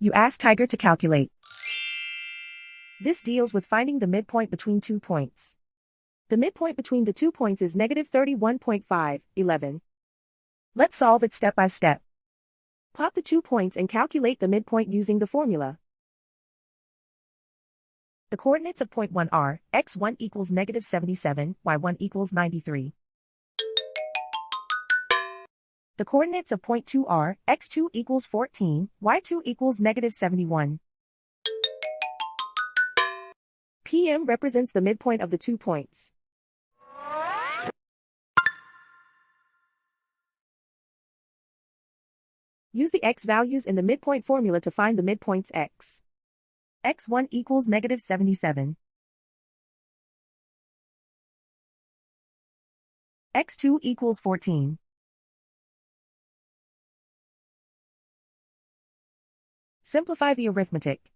You ask Tiger to calculate. This deals with finding the midpoint between 2 points. The midpoint between the 2 points is negative 31.5, 11. Let's solve it step by step. Plot the 2 points and calculate the midpoint using the formula. The coordinates of point 1 are, x1 equals negative 77, y1 equals 93. The coordinates of point 2 are, x2 equals 14, y2 equals negative 71. PM represents the midpoint of the 2 points. Use the x values in the midpoint formula to find the midpoints x. x1 equals negative 77. x2 equals 14. Simplify the arithmetic.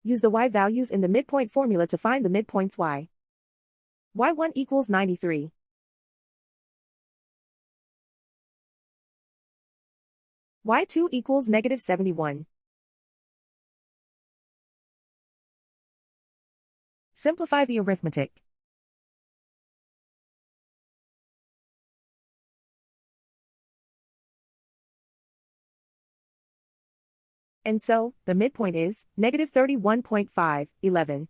Use the y values in the midpoint formula to find the midpoints y. y1 equals 93. y2 equals negative 71. Simplify the arithmetic. And so, the midpoint is negative 31.5, 11.